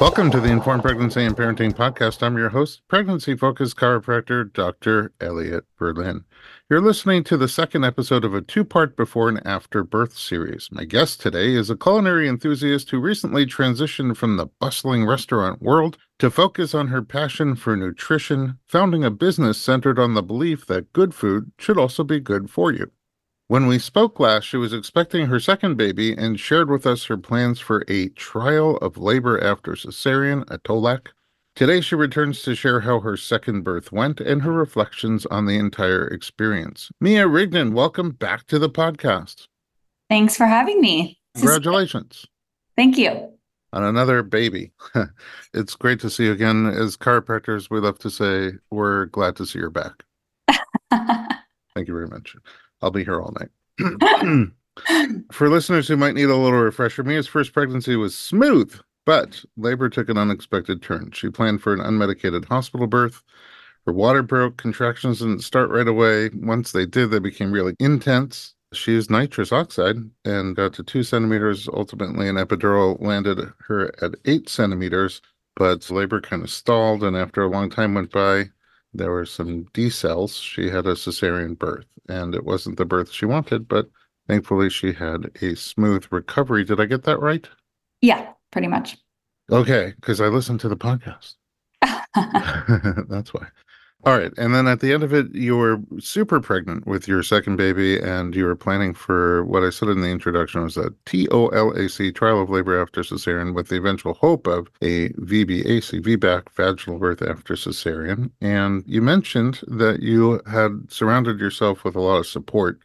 Welcome to the Informed Pregnancy and Parenting Podcast. I'm your host, pregnancy-focused chiropractor, Dr. Elliot Berlin. You're listening to the second episode of a two-part before and after birth series. My guest today is a culinary enthusiast who recently transitioned from the bustling restaurant world to focus on her passion for nutrition, founding a business centered on the belief that good food should also be good for you. When we spoke last, she was expecting her second baby and shared with us her plans for a trial of labor after cesarean, a TOLAC. Today, she returns to share how her second birth went and her reflections on the entire experience. Mia Rigden, welcome back to the podcast. Thanks for having me. Congratulations. Thank you. On another baby. It's great to see you again. As chiropractors, we love to say we're glad to see you're back. Thank you very much. I'll be here all night. For listeners who might need a little refresher, Mia's first pregnancy was smooth, but labor took an unexpected turn. She planned for an unmedicated hospital birth. Her water broke, contractions didn't start right away. Once they did, they became really intense. She used nitrous oxide and got to 2 centimeters. Ultimately, an epidural landed her at 8 centimeters, but labor kind of stalled, and after a long time went by, there were some decels. She had a cesarean birth, and it wasn't the birth she wanted, but thankfully she had a smooth recovery. Did I get that right? Yeah, pretty much. Okay, because I listened to the podcast. That's why. All right. And then at the end of it, you were super pregnant with your second baby, and you were planning for what I said in the introduction was a TOLAC, trial of labor after cesarean, with the eventual hope of a VBAC, VBAC, vaginal birth after cesarean. And you mentioned that you had surrounded yourself with a lot of support,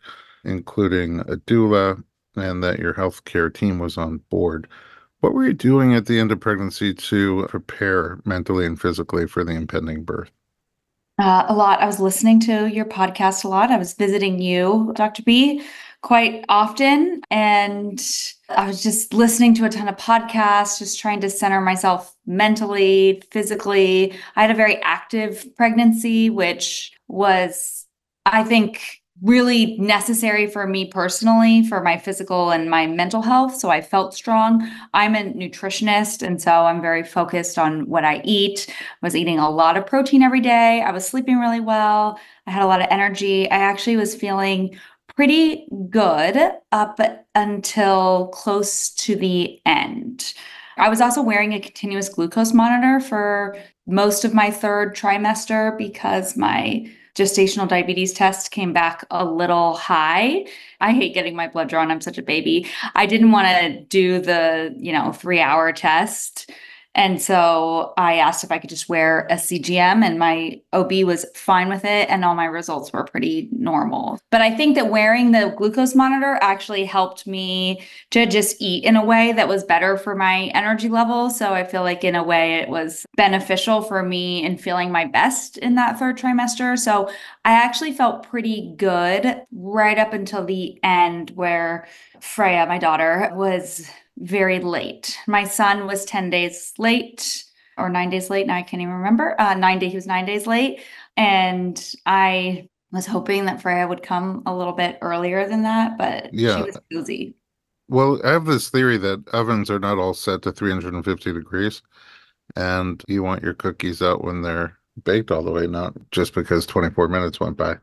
including a doula, and that your healthcare team was on board. What were you doing at the end of pregnancy to prepare mentally and physically for the impending birth? A lot. I was listening to your podcast a lot. I was visiting you, Dr. B, quite often. And I was just listening to a ton of podcasts, just trying to center myself mentally, physically. I had a very active pregnancy, which was, I think, really necessary for me personally, for my physical and my mental health. So I felt strong. I'm a nutritionist, and so I'm very focused on what I eat. I was eating a lot of protein every day. I was sleeping really well. I had a lot of energy. I actually was feeling pretty good up until close to the end. I was also wearing a continuous glucose monitor for most of my third trimester because my gestational diabetes test came back a little high. I hate getting my blood drawn. I'm such a baby. I didn't want to do the, 3-hour test. And so I asked if I could just wear a CGM, and my OB was fine with it, and all my results were pretty normal. But I think that wearing the glucose monitor actually helped me to just eat in a way that was better for my energy level. So I feel like in a way it was beneficial for me in feeling my best in that third trimester. So I actually felt pretty good right up until the end, where Freya, my daughter, was very late. My son was 10 days late or 9 days late. Now I can't even remember. He was 9 days late. And I was hoping that Freya would come a little bit earlier than that, but she was cozy. Well, I have this theory that ovens are not all set to 350 degrees, and you want your cookies out when they're baked all the way, not just because 24 minutes went by.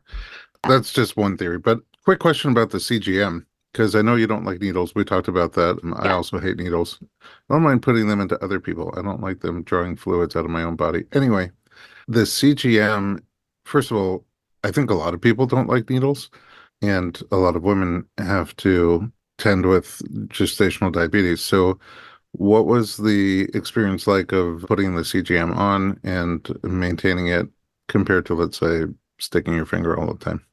That's just one theory. But quick question about the CGM. Because I know you don't like needles. We talked about that. I also hate needles. I don't mind putting them into other people. I don't like them drawing fluids out of my own body. Anyway, the CGM, first of all, I think a lot of people don't like needles, and a lot of women have to tend with gestational diabetes. So what was the experience like of putting the CGM on and maintaining it compared to, let's say, sticking your finger all the time?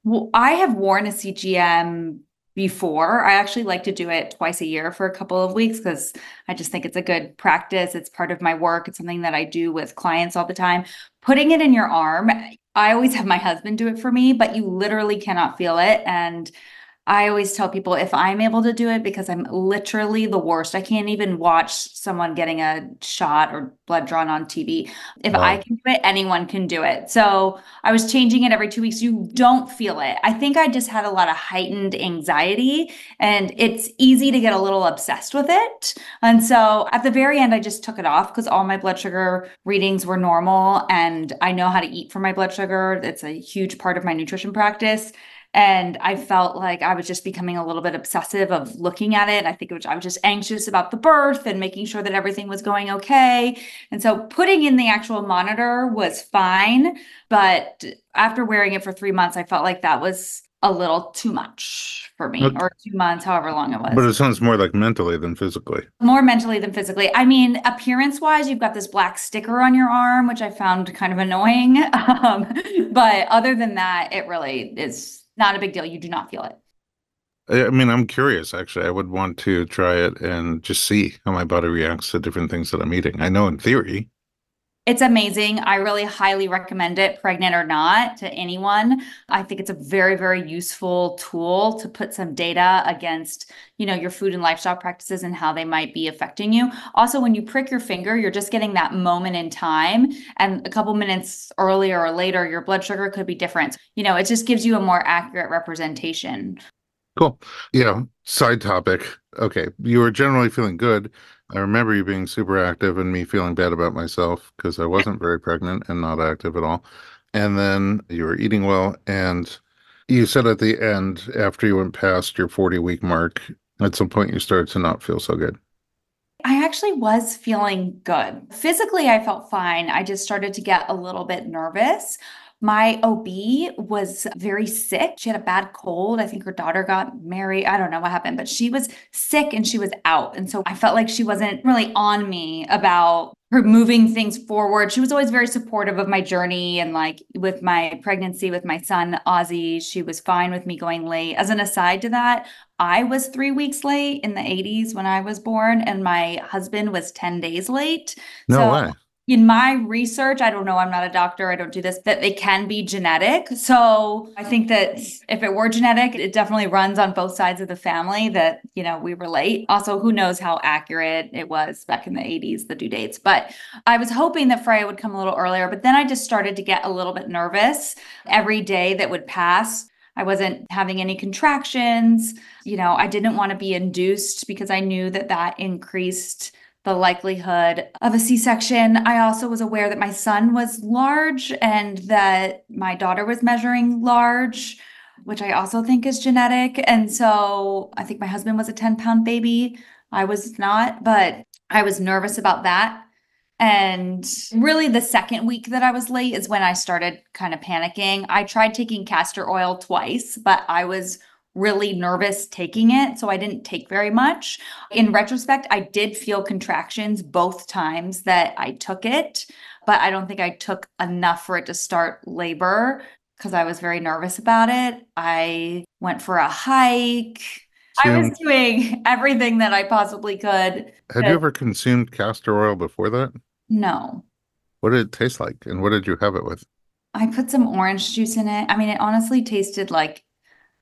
Well, I have worn a CGM before. I actually like to do it twice a year for a couple of weeks because I just think it's a good practice. It's part of my work. It's something that I do with clients all the time. Putting it in your arm, I always have my husband do it for me, but you literally cannot feel it. And I always tell people if I'm able to do it, because I'm literally the worst. I can't even watch someone getting a shot or blood drawn on TV. If I Wow. can do it, anyone can do it. So I was changing it every 2 weeks. You don't feel it. I think I just had a lot of heightened anxiety, and it's easy to get a little obsessed with it. And so at the very end, I just took it off because all my blood sugar readings were normal, and I know how to eat for my blood sugar. It's a huge part of my nutrition practice. And I felt like I was just becoming a little bit obsessive of looking at it. I think I was just anxious about the birth and making sure that everything was going okay. And so putting in the actual monitor was fine. But after wearing it for 3 months, I felt like that was a little too much for me, Okay. or 2 months, however long it But was. it sounds more like mentally than physically. More mentally than physically. I mean, appearance wise, you've got this black sticker on your arm, which I found kind of annoying. But other than that, it really is not a big deal. You do not feel it. I mean, I'm curious, actually. I would want to try it and just see how my body reacts to different things that I'm eating. I know in theory. It's amazing. I really highly recommend it, pregnant or not, to anyone. I think it's a very, very useful tool to put some data against, your food and lifestyle practices and how they might be affecting you. Also, when you prick your finger, you're just getting that moment in time. And a couple minutes earlier or later, your blood sugar could be different. It just gives you a more accurate representation. Cool. Yeah. Side topic. Okay. You were generally feeling good. I remember you being super active and me feeling bad about myself because I wasn't very pregnant and not active at all. And then you were eating well. And you said at the end, after you went past your 40-week mark, at some point you started to not feel so good. I actually was feeling good. Physically, I felt fine. I just started to get a little bit nervous. My OB was very sick. She had a bad cold. I think her daughter got married. I don't know what happened, but she was sick and she was out. And so I felt like she wasn't really on me about her moving things forward. She was always very supportive of my journey, and like with my pregnancy with my son, Ozzy, she was fine with me going late. As an aside to that, I was 3 weeks late in the 80s when I was born, and my husband was 10 days late. No So, way. in my research, I don't know, I'm not a doctor, I don't do this, that they can be genetic. So, I think that if it were genetic, it definitely runs on both sides of the family that, we relate. Also, who knows how accurate it was back in the 80s, the due dates. But I was hoping that Freya would come a little earlier, but then I just started to get a little bit nervous every day that would pass. I wasn't having any contractions. I didn't want to be induced because I knew that that increased the likelihood of a C-section. I also was aware that my son was large and that my daughter was measuring large, which I also think is genetic. And so I think my husband was a 10-pound baby. I was not, but I was nervous about that. And really, the second week that I was late is when I started kind of panicking. I tried taking castor oil twice, but I was really nervous taking it, so I didn't take very much. In retrospect, I did feel contractions both times that I took it, but I don't think I took enough for it to start labor because I was very nervous about it. I went for a hike. I was Consumed. doing everything that I possibly could. Had you ever consumed castor oil before that? No. What did it taste like? And what did you have it with? I put some orange juice in it. I mean, it honestly tasted like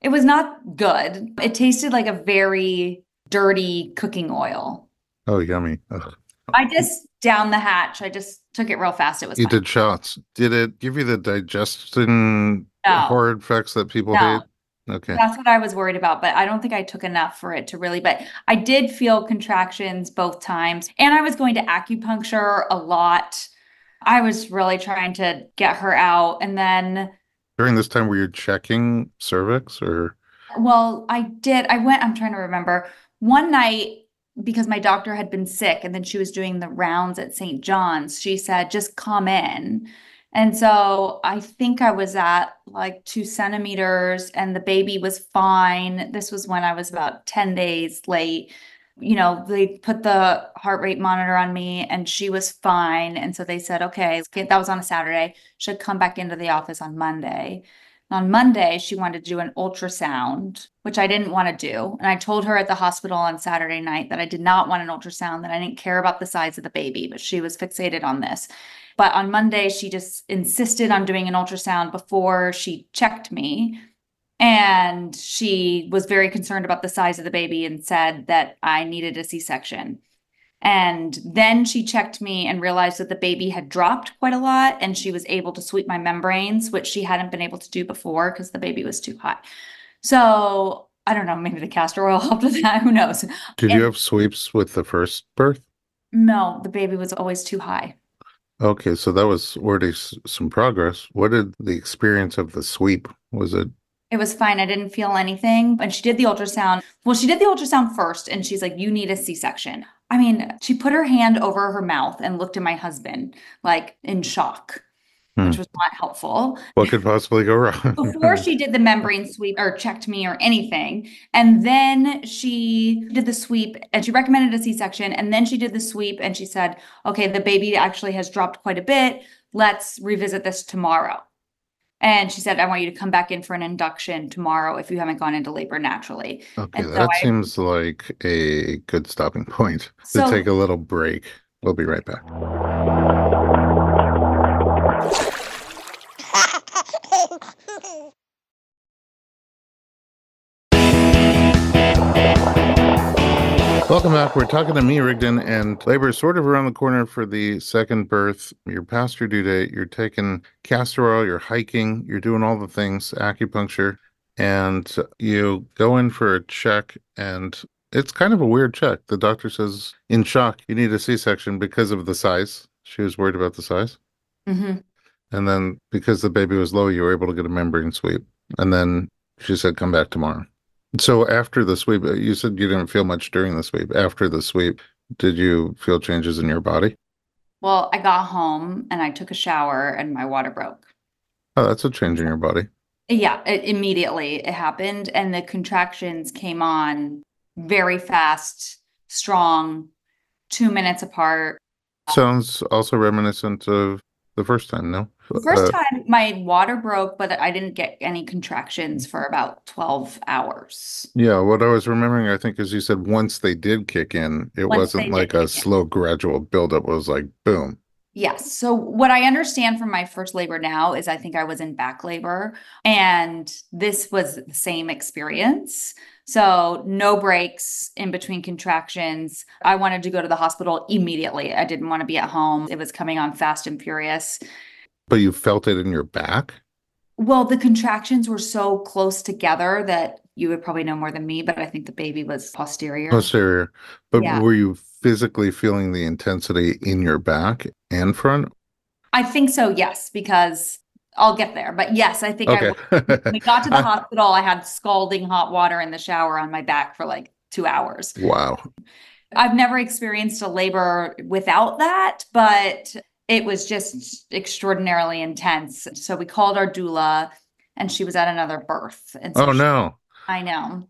it was not good. It tasted like a very dirty cooking oil. Oh, yummy. Ugh. I just down the hatch. I just took it real fast. It was You fine. did shots. Did it give you the digestion No, horror effects that people hate? no. Okay. That's what I was worried about, but I don't think I took enough for it to really. But I did feel contractions both times, and I was going to acupuncture a lot. I was really trying to get her out. And then During this time, were you checking cervix or? well, I did. I'm trying to remember. One night, because my doctor had been sick and then she was doing the rounds at St. John's, she said, just come in. And so I think I was at like 2 centimeters and the baby was fine. This was when I was about 10 days late. They put the heart rate monitor on me and she was fine. And so they said, okay, that was on a Saturday, should come back into the office on Monday. On Monday, she wanted to do an ultrasound, which I didn't want to do. And I told her at the hospital on Saturday night that I did not want an ultrasound, that I didn't care about the size of the baby, but she was fixated on this. But on Monday, she just insisted on doing an ultrasound before she checked me. And she was very concerned about the size of the baby and said that I needed a C-section. And then she checked me and realized that the baby had dropped quite a lot, and she was able to sweep my membranes, which she hadn't been able to do before because the baby was too high. So I don't know, maybe the castor oil helped with that. Who knows? Did you And have sweeps with the first birth? no, the baby was always too high. Okay, so that was already some progress. What did the experience of the sweep? Was it? It was fine. I didn't feel anything. And she did the ultrasound. Well, she did the ultrasound first, and she's like, you need a C-section. I mean, she put her hand over her mouth and looked at my husband, like in shock, which Hmm. was not helpful. What could possibly go Before wrong? she did the membrane sweep or checked me or anything. And then she did the sweep and she recommended a C-section. And then she did the sweep and she said, okay, the baby actually has dropped quite a bit. Let's revisit this tomorrow. And she said, I want you to come back in for an induction tomorrow if you haven't gone into labor naturally. Okay, And so that seems like a good stopping point to take so a little break. We'll be right back. Welcome back. We're talking to Mia Rigden, and labor is sort of around the corner for the second birth. You're past your due date. You're taking castor oil, you're hiking, you're doing all the things, acupuncture, and you go in for a check, and it's kind of a weird check. The doctor says, in shock, you need a C-section because of the size. She was worried about the size. mhm. And then because the baby was low, you were able to get a membrane sweep. And then she said, come back tomorrow. So after the sweep, you said you didn't feel much during the sweep. After the sweep, did you feel changes in your body? Well, I got home and I took a shower and my water broke. Oh, that's a change in your body. Yeah, immediately it happened. And the contractions came on very fast, strong, 2 minutes apart. Sounds also reminiscent of the first time, no? The first time my water broke, but I didn't get any contractions for about 12 hours. Yeah, what I was remembering, I think, is you said once they did kick in, it Once wasn't they did like a kick in. slow, gradual buildup. It was like, boom. Yes. So what I understand from my first labor now is I think I was in back labor and this was the same experience. So no breaks in between contractions. I wanted to go to the hospital immediately. I didn't want to be at home. It was coming on fast and furious. But you felt it in your back? Well, the contractions were so close together that you would probably know more than me, but I think the baby was posterior. Posterior. But Yeah. were you physically feeling the intensity in your back and front? I think so, yes, because I'll get there. But yes, I think I Okay. was. When we got to the I- hospital, I had scalding hot water in the shower on my back for like 2 hours. wow. I've never experienced a labor without that, but it was just extraordinarily intense. So we called our doula and she was at another birth. And so Oh no. I know.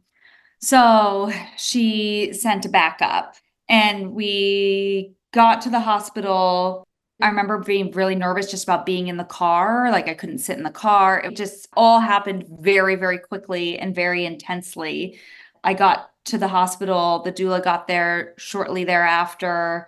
So she sent a backup and we got to the hospital. I remember being really nervous just about being in the car. Like I couldn't sit in the car. It just all happened very, very quickly and very intensely. I got to the hospital. The doula got there shortly thereafter.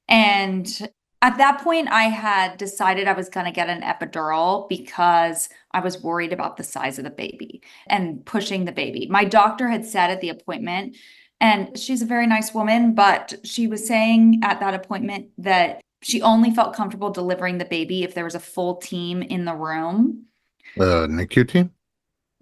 And at that point, I had decided I was going to get an epidural because I was worried about the size of the baby and pushing the baby. My doctor had said at the appointment, and she's a very nice woman, but she was saying at that appointment that she only felt comfortable delivering the baby if there was a full team in the room. NICU team?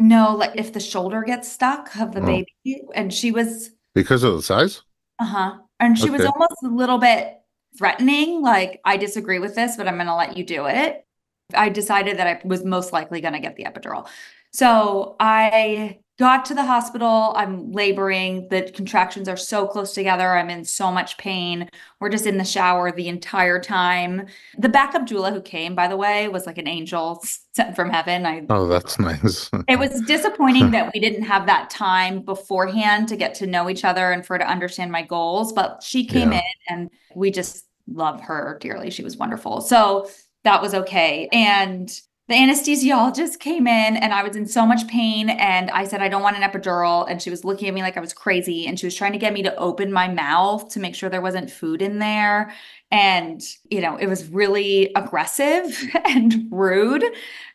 No, like if the shoulder gets stuck of the Oh, baby. And she was, because of the size? and she was Okay. almost a little bit threatening, like, I disagree with this, but I'm going to let you do it. I decided that I was most likely going to get the epidural. So I got to the hospital. I'm laboring. The contractions are so close together. I'm in so much pain. We're just in the shower the entire time. The backup doula who came, by the way, was like an angel sent from heaven. Oh, that's nice. It was disappointing that we didn't have that time beforehand to get to know each other and for her to understand my goals, but she came Yeah. in and we just love her dearly. She was wonderful. So that was okay. And the anesthesiologist came in and I was in so much pain and I said, I don't want an epidural. And she was looking at me like I was crazy. And she was trying to get me to open my mouth to make sure there wasn't food in there. And, it was really aggressive and rude.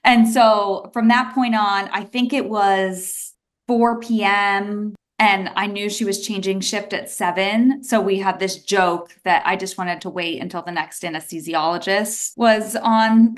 And so from that point on, I think it was 4 p.m. and I knew she was changing shift at 7. So we had this joke that I just wanted to wait until the next anesthesiologist was on.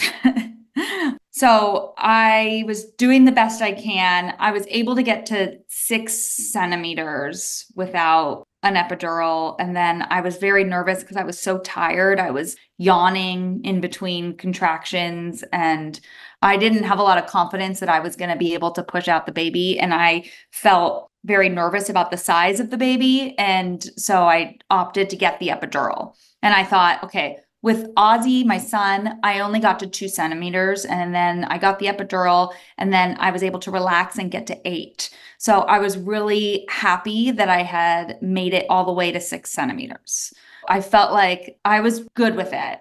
So I was doing the best I can. I was able to get to 6 centimeters without an epidural. And then I was very nervous because I was so tired. I was yawning in between contractions and I didn't have a lot of confidence that I was going to be able to push out the baby. And I felt very nervous about the size of the baby. And so I opted to get the epidural. And I thought, okay, with Ozzy, my son, I only got to 2 centimeters and then I got the epidural and then I was able to relax and get to 8. So I was really happy that I had made it all the way to 6 centimeters. I felt like I was good with it.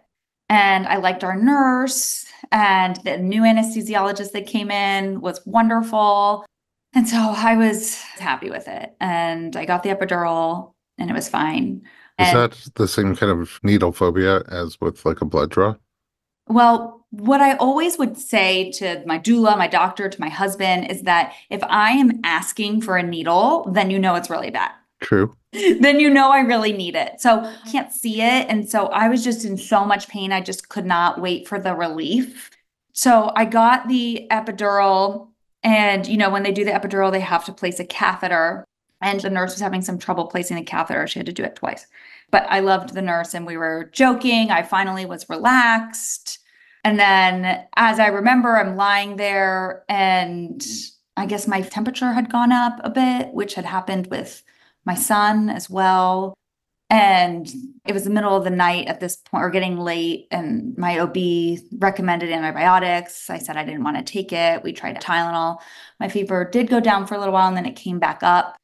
And I liked our nurse and the new anesthesiologist that came in was wonderful. And so I was happy with it. And I got the epidural and it was fine. Is And that the same kind of needle phobia as with like a blood draw? well, what I always would say to my doula, my doctor, to my husband is that if I am asking for a needle, then it's really bad. True. Then I really need it. So I can't see it. And so I was just in so much pain. I just could not wait for the relief. So I got the epidural. And, when they do the epidural, they have to place a catheter. And the nurse was having some trouble placing the catheter. She had to do it twice. But I loved the nurse and we were joking. I finally was relaxed. And then, as I remember, I'm lying there and I guess my temperature had gone up a bit, which had happened with my son as well. And it was the middle of the night at this point, or getting late, and my OB recommended antibiotics. I said I didn't want to take it. We tried Tylenol. My fever did go down for a little while and then it came back up.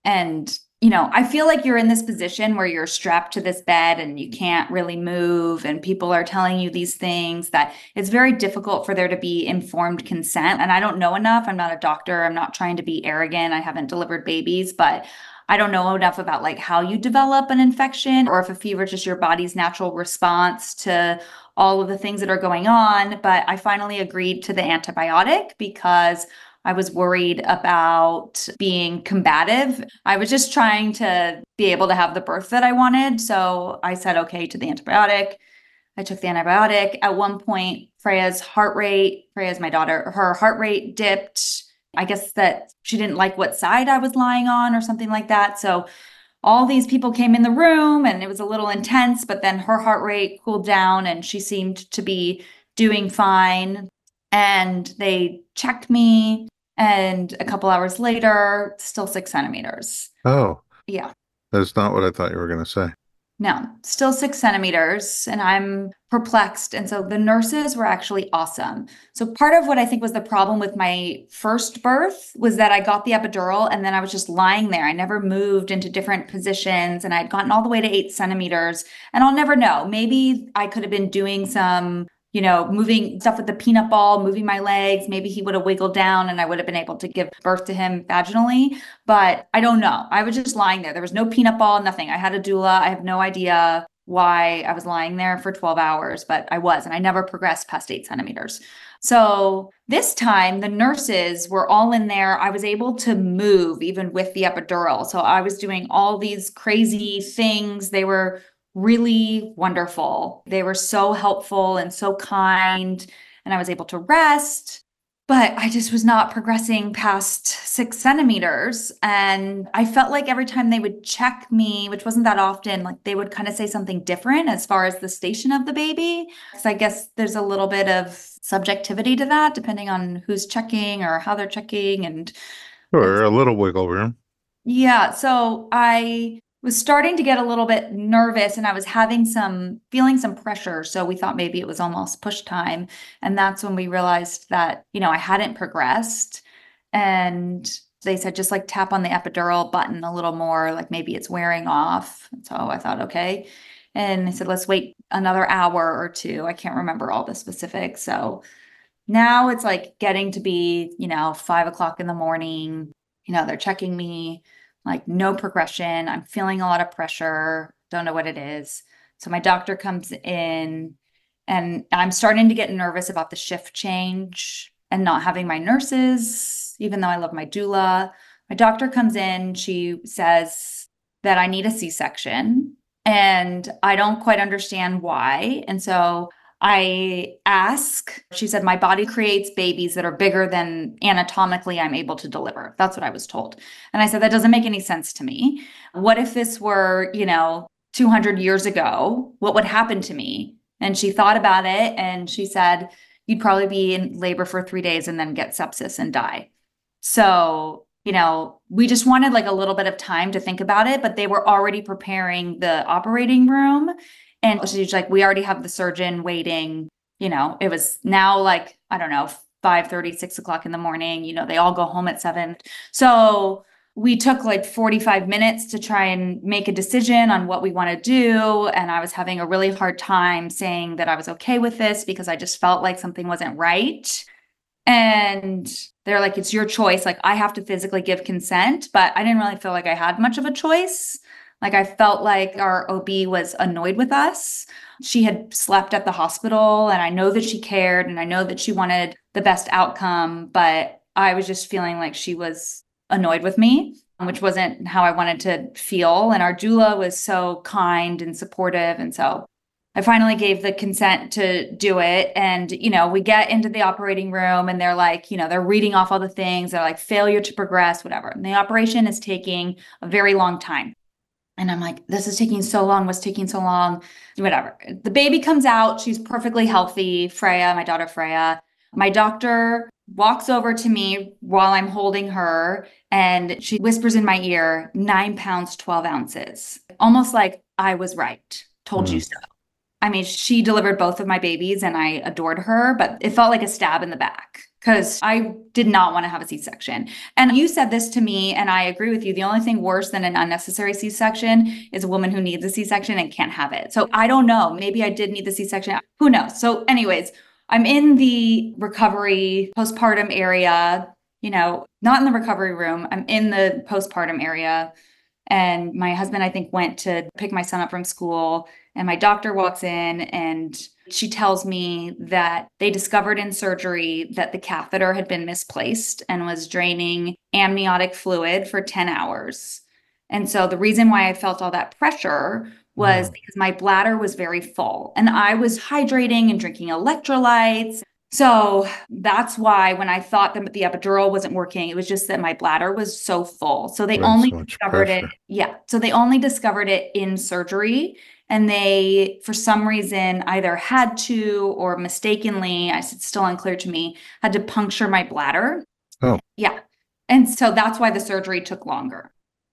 And, I feel like you're in this position where you're strapped to this bed and you can't really move, and people are telling you these things that it's very difficult for there to be informed consent. And I don't know enough. I'm not a doctor. I'm not trying to be arrogant. I haven't delivered babies, but I don't know enough about like how you develop an infection or if a fever is just your body's natural response to all of the things that are going on. But I finally agreed to the antibiotic because I was worried about being combative. I was just trying to be able to have the birth that I wanted. So I said okay to the antibiotic. I took the antibiotic. At one point, Freya's my daughter, her heart rate dipped. I guess that she didn't like what side I was lying on or something like that. So all these people came in the room and it was a little intense, but then her heart rate cooled down and she seemed to be doing fine. And they checked me. And a couple hours later, still 6 centimeters. Oh, Yeah. that's not what I thought you were going to say. No, still 6 centimeters. And I'm perplexed. And so the nurses were actually awesome. So part of what I think was the problem with my first birth was that I got the epidural and then I was just lying there. I never moved into different positions and I'd gotten all the way to 8 centimeters. And I'll never know. Maybe I could have been doing some moving stuff with the peanut ball, moving my legs. Maybe he would have wiggled down and I would have been able to give birth to him vaginally. But I don't know. I was just lying there. There was no peanut ball, nothing. I had a doula. I have no idea why I was lying there for 12 hours, but I was, and I never progressed past 8 centimeters. So this time the nurses were all in there. I was able to move even with the epidural. So I was doing all these crazy things. They were really wonderful. They were so helpful and so kind, and I was able to rest, but I just was not progressing past 6 centimeters. And I felt like every time they would check me, which wasn't that often, like they would kind of say something different as far as the station of the baby. So I guess there's a little bit of subjectivity to that, depending on who's checking or how they're checking. And Or a little wiggle room. yeah, so I was starting to get a little bit nervous and I was feeling some pressure. So we thought maybe it was almost push time. And that's when we realized that, I hadn't progressed. And they said, just like tap on the epidural button a little more, like maybe it's wearing off. And so I thought, okay. And they said, let's wait another hour or two. I can't remember all the specifics. So now it's like getting to be, 5 o'clock in the morning. They're checking me, like no progression. I'm feeling a lot of pressure. Don't know what it is. So my doctor comes in and I'm starting to get nervous about the shift change and not having my nurses, even though I love my doula. My doctor comes in, she says that I need a C-section, and I don't quite understand why. And so I ask, she said, my body creates babies that are bigger than anatomically I'm able to deliver. That's what I was told. And I said, that doesn't make any sense to me. What if this were, 200 years ago? What would happen to me? And she thought about it and she said, you'd probably be in labor for 3 days and then get sepsis and die. So, we just wanted like a little bit of time to think about it, but they were already preparing the operating room. And she's like, we already have the surgeon waiting. It was now like, I don't know, 5:30, 6 o'clock in the morning. They all go home at 7. So we took like 45 minutes to try and make a decision on what we want to do. And I was having a really hard time saying that I was okay with this because I just felt like something wasn't right. And they're like, it's your choice. Like, I have to physically give consent, but I didn't really feel like I had much of a choice. Like, I felt like our OB was annoyed with us. She had slept at the hospital, and I know that she cared, and I know that she wanted the best outcome, but I was just feeling like she was annoyed with me, which wasn't how I wanted to feel. And our doula was so kind and supportive. And so I finally gave the consent to do it. And, we get into the operating room and they're like, they're reading off all the things. They're like, failure to progress, whatever. And the operation is taking a very long time. And I'm like, this is taking so long, what's taking so long, whatever. The baby comes out. She's perfectly healthy. Freya, my daughter Freya. My doctor walks over to me while I'm holding her and she whispers in my ear, 9 pounds, 12 ounces. Almost like I was right. Told you Mm. so. I mean, she delivered both of my babies and I adored her, but it felt like a stab in the back because I did not want to have a C-section. And you said this to me, and I agree with you. The only thing worse than an unnecessary C-section is a woman who needs a C-section and can't have it. So I don't know. Maybe I did need the C-section. Who knows? So, anyways, I'm in the recovery postpartum area, not in the recovery room. I'm in the postpartum area. And my husband, I think, went to pick my son up from school. And my doctor walks in and she tells me that they discovered in surgery that the catheter had been misplaced and was draining amniotic fluid for 10 hours. And so the reason why I felt all that pressure was Mm. because my bladder was very full and I was hydrating and drinking electrolytes. So that's why when I thought that the epidural wasn't working, it was just that my bladder was so full. So they Right, only so much discovered it. pressure. Yeah. So they only discovered it in surgery. And they, for some reason, either had to or mistakenly, it's still unclear to me, had to puncture my bladder. Oh. Yeah. And so that's why the surgery took longer.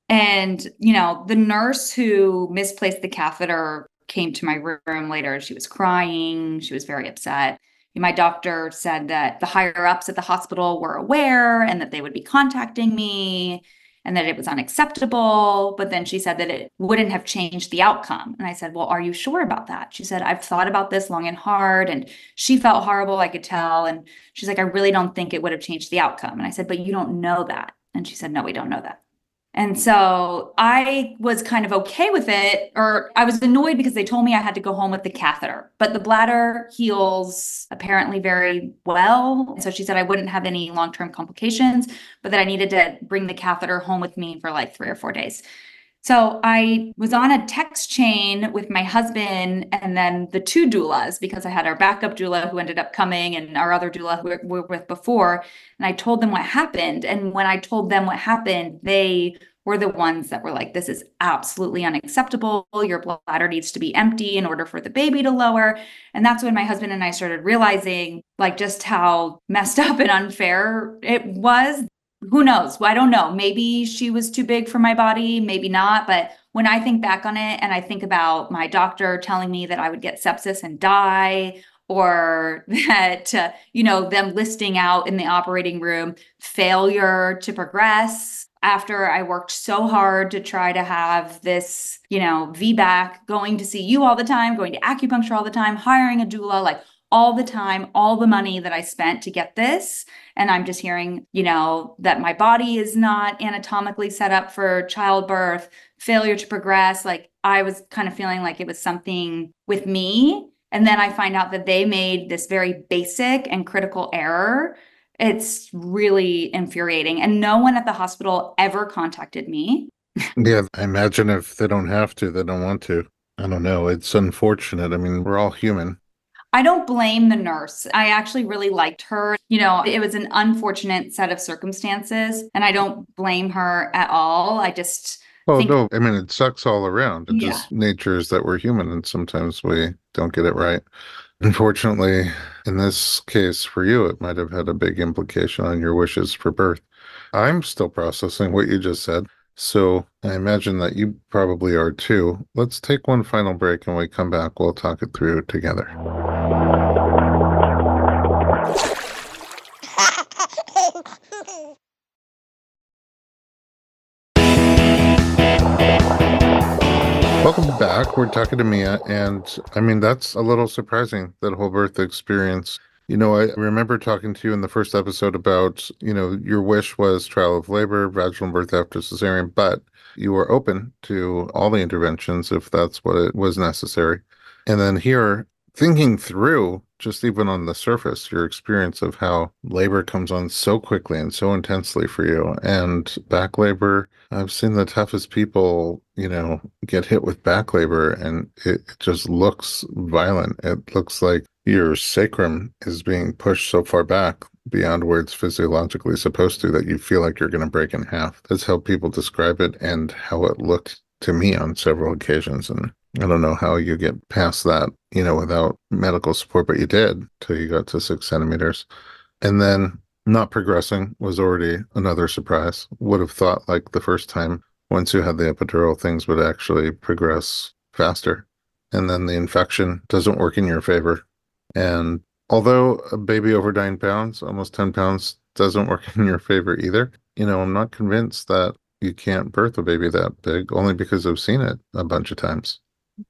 And, the nurse who misplaced the catheter came to my room later. She was crying. She was very upset. My doctor said that the higher ups at the hospital were aware and that they would be contacting me and that it was unacceptable. But then she said that it wouldn't have changed the outcome. And I said, well, are you sure about that? She said, I've thought about this long and hard. And she felt horrible, I could tell. And she's like, I really don't think it would have changed the outcome. And I said, but you don't know that. And she said, no, we don't know that. And so I was kind of okay with it, or I was annoyed because they told me I had to go home with the catheter, but the bladder heals apparently very well. And so she said I wouldn't have any long-term complications, but that I needed to bring the catheter home with me for like 3 or 4 days. So I was on a text chain with my husband and then the two doulas because I had our backup doula who ended up coming and our other doula who we were with before. And I told them what happened. And when I told them what happened, they were the ones that were like, this is absolutely unacceptable. Your bladder needs to be empty in order for the baby to lower. And that's when my husband and I started realizing like just how messed up and unfair it was. Who knows? I don't know. Maybe she was too big for my body, maybe not. But when I think back on it and I think about my doctor telling me that I would get sepsis and die, or that, them listing out in the operating room, failure to progress after I worked so hard to try to have this, VBAC, going to see you all the time, going to acupuncture all the time, hiring a doula, like all the time, all the money that I spent to get this. And I'm just hearing, that my body is not anatomically set up for childbirth, failure to progress. Like I was kind of feeling like it was something with me. And then I find out that they made this very basic and critical error. It's really infuriating. And no one at the hospital ever contacted me. Yeah, I imagine if they don't have to, they don't want to. I don't know. It's unfortunate. I mean, we're all human. I don't blame the nurse. I actually really liked her. It was an unfortunate set of circumstances, and I don't blame her at all. I just Oh, think, no, I mean, it sucks all around. It yeah. just nature is that we're human and sometimes we don't get it right. Unfortunately, in this case for you, it might have had a big implication on your wishes for birth. I'm still processing what you just said, so I imagine that you probably are too. Let's take one final break and when we come back, we'll talk it through together. Welcome back. We're talking to Mia, and I mean, that's a little surprising, that whole birth experience. I remember talking to you in the first episode about, your wish was trial of labor, vaginal birth after cesarean, but you were open to all the interventions if that's what it was necessary. And then here, thinking through, just even on the surface, your experience of how labor comes on so quickly and so intensely for you, and back labor. I've seen the toughest people, get hit with back labor and it just looks violent. It looks like your sacrum is being pushed so far back beyond where it's physiologically supposed to that you feel like you're going to break in half. That's how people describe it and how it looked to me on several occasions. And I don't know how you get past that, without medical support, but you did till you got to 6 centimeters. And then not progressing was already another surprise. Would have thought like the first time, once you had the epidural, things would actually progress faster. And then the infection doesn't work in your favor. And although a baby over 9 pounds, almost 10 pounds, doesn't work in your favor either, I'm not convinced that you can't birth a baby that big only because I've seen it a bunch of times.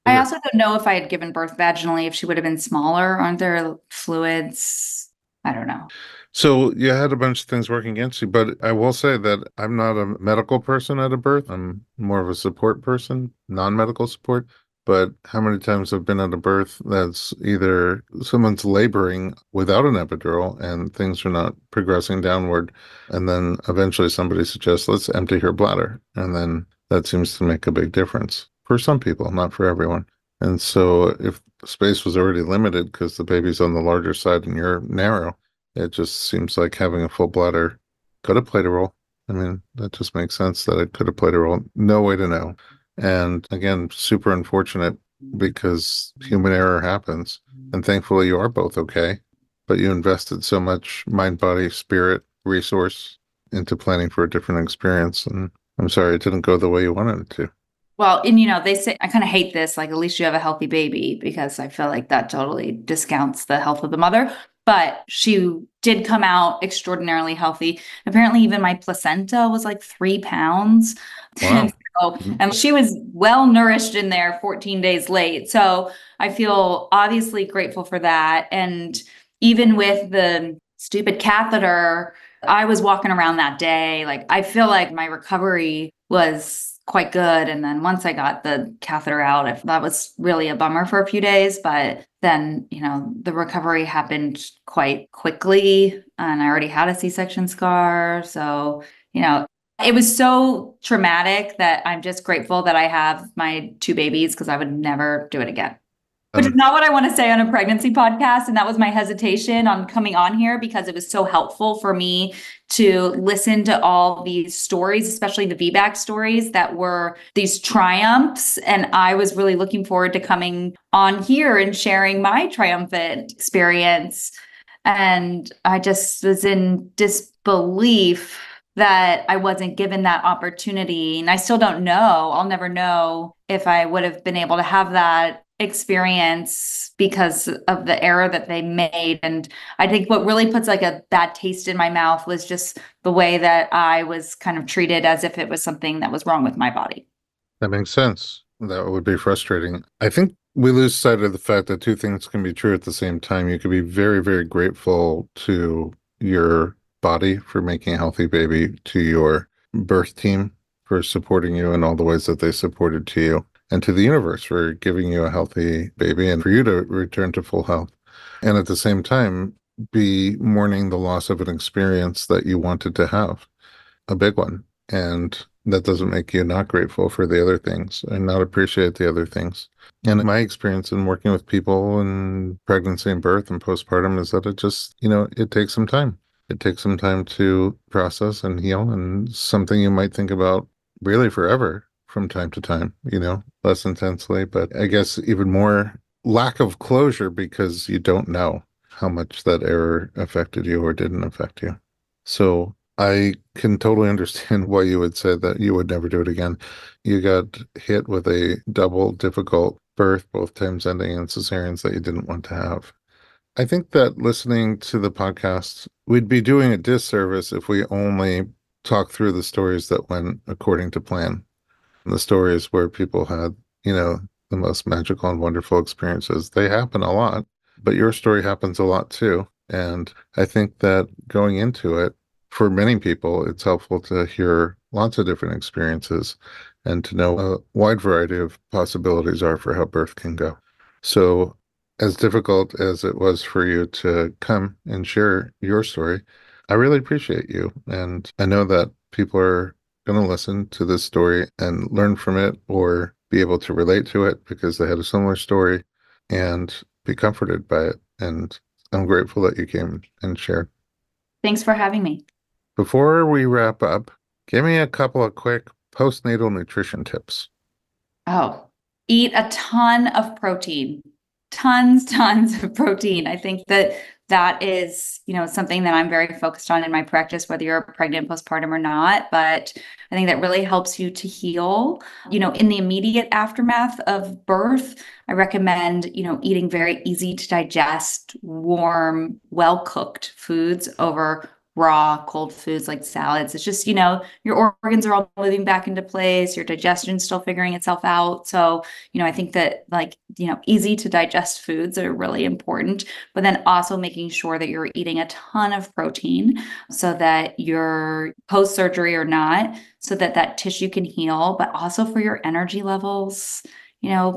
I Weird. also don't know if I had given birth vaginally, if she would have been smaller. Aren't there fluids? I don't know. So you had a bunch of things working against you, but I will say that I'm not a medical person at a birth. I'm more of a support person, non-medical support. But how many times I've been at a birth that's either someone's laboring without an epidural and things are not progressing downward, and then eventually somebody suggests, let's empty her bladder. And then that seems to make a big difference for some people, not for everyone. And so if space was already limited because the baby's on the larger side and you're narrow, it just seems like having a full bladder could have played a role. I mean, that just makes sense that it could have played a role. No way to know. And again, super unfortunate because human error happens. And thankfully, you are both okay. But you invested so much mind, body, spirit, resource into planning for a different experience. And I'm sorry it didn't go the way you wanted it to. Well, and they say, I kind of hate this, like, at least you have a healthy baby, because I feel like that totally discounts the health of the mother. But she did come out extraordinarily healthy. Apparently, even my placenta was like 3 pounds. And, Wow. and she was well nourished in there 14 days late. So I feel obviously grateful for that. And even with the stupid catheter, I was walking around that day. Like, I feel like my recovery was quite good. And then once I got the catheter out, that was really a bummer for a few days. But then, the recovery happened quite quickly. And I already had a C-section scar. So, it was so traumatic that I'm just grateful that I have my 2 babies, because I would never do it again. Which is not what I want to say on a pregnancy podcast. And that was my hesitation on coming on here, because it was so helpful for me to listen to all these stories, especially the VBAC stories that were these triumphs. And I was really looking forward to coming on here and sharing my triumphant experience. And I just was in disbelief that I wasn't given that opportunity. And I still don't know. I'll never know if I would have been able to have that experience because of the error that they made. And I think what really puts like a bad taste in my mouth was just the way that I was kind of treated as if it was something that was wrong with my body. That makes sense. That would be frustrating. I think we lose sight of the fact that two things can be true at the same time. You could be very, very grateful to your body for making a healthy baby, to your birth team for supporting you in all the ways that they supported to you, and to the universe for giving you a healthy baby and for you to return to full health. And at the same time, be mourning the loss of an experience that you wanted to have, a big one. And that doesn't make you not grateful for the other things and not appreciate the other things. And my experience in working with people in pregnancy and birth and postpartum is that it just, it takes some time. It takes some time to process and heal, and something you might think about really forever from time to time, less intensely, but I guess even more lack of closure because you don't know how much that error affected you or didn't affect you. So I can totally understand why you would say that you would never do it again. You got hit with a double difficult birth, both times ending in cesareans that you didn't want to have. I think that listening to the podcast, we'd be doing a disservice if we only talk through the stories that went according to plan. The stories where people had, the most magical and wonderful experiences. They happen a lot, but your story happens a lot too. And I think that going into it, for many people, it's helpful to hear lots of different experiences and to know a wide variety of possibilities are for how birth can go. So, as difficult as it was for you to come and share your story, I really appreciate you. And I know that people are going to listen to this story and learn from it or be able to relate to it because they had a similar story and be comforted by it. And I'm grateful that you came and shared. Thanks for having me. Before we wrap up, give me a couple of quick postnatal nutrition tips. Oh, eat a ton of protein. Tons of protein. I think that is, something that I'm very focused on in my practice, whether you're pregnant, postpartum or not. But I think that really helps you to heal. In the immediate aftermath of birth, I recommend, eating very easy to digest, warm, well-cooked foods over raw, cold foods like salads. It's just, your organs are all moving back into place, your digestion's still figuring itself out. So, I think that easy to digest foods are really important, but then also making sure that you're eating a ton of protein so that you're post-surgery or not, so that that tissue can heal, but also for your energy levels.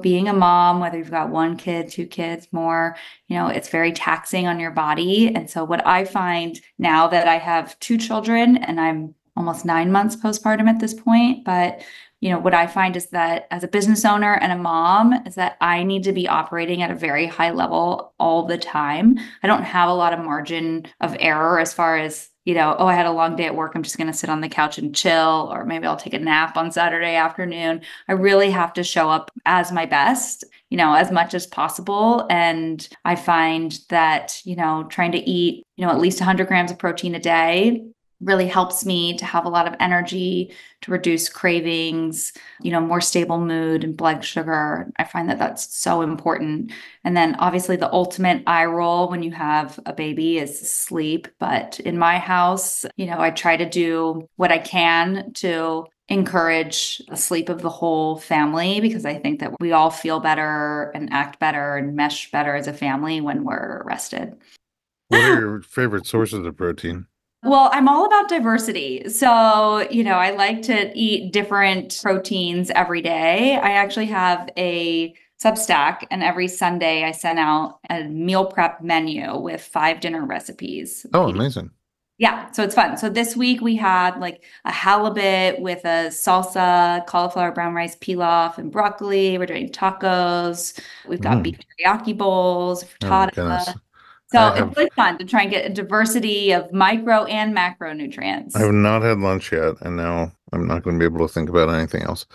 Being a mom, whether you've got one kid, two kids, more, it's very taxing on your body. And so what I find now that I have two children and I'm almost 9 months postpartum at this point, but what I find is that as a business owner and a mom is that I need to be operating at a very high level all the time. I don't have a lot of margin of error as far as, I had a long day at work. I'm just going to sit on the couch and chill, or maybe I'll take a nap on Saturday afternoon. I really have to show up as my best, as much as possible. And I find that, trying to eat, at least 100 grams of protein a day really helps me to have a lot of energy, to reduce cravings, more stable mood and blood sugar. I find that that's so important. And then obviously the ultimate eye roll when you have a baby is sleep. But in my house, I try to do what I can to encourage the sleep of the whole family, because I think that we all feel better and act better and mesh better as a family when we're rested. What are your favorite sources of protein? Well, I'm all about diversity. So, I like to eat different proteins every day. I actually have a Substack, and every Sunday I send out a meal prep menu with 5 dinner recipes. Oh, amazing. Yeah, so it's fun. So this week we had like a halibut with a salsa, cauliflower brown rice pilaf, and broccoli. We're doing tacos. We've got beef Mm. teriyaki bowls, Oh my goodness. frittata. I So it's have really fun to try and get a diversity of micro and I have macronutrients. not had lunch yet, and now I'm not going to be able to think about anything else.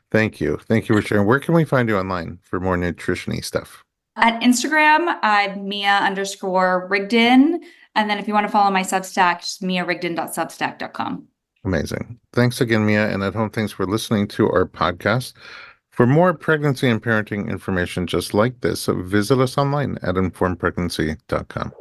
Thank you. Thank you for sharing. Where can we find you online for more nutrition-y stuff? At Instagram, I'm Mia_Rigden. And then if you want to follow my Substack, just miarigden.substack.com. Amazing. Thanks again, Mia. And at home, thanks for listening to our podcast. For more pregnancy and parenting information just like this, visit us online at informedpregnancy.com.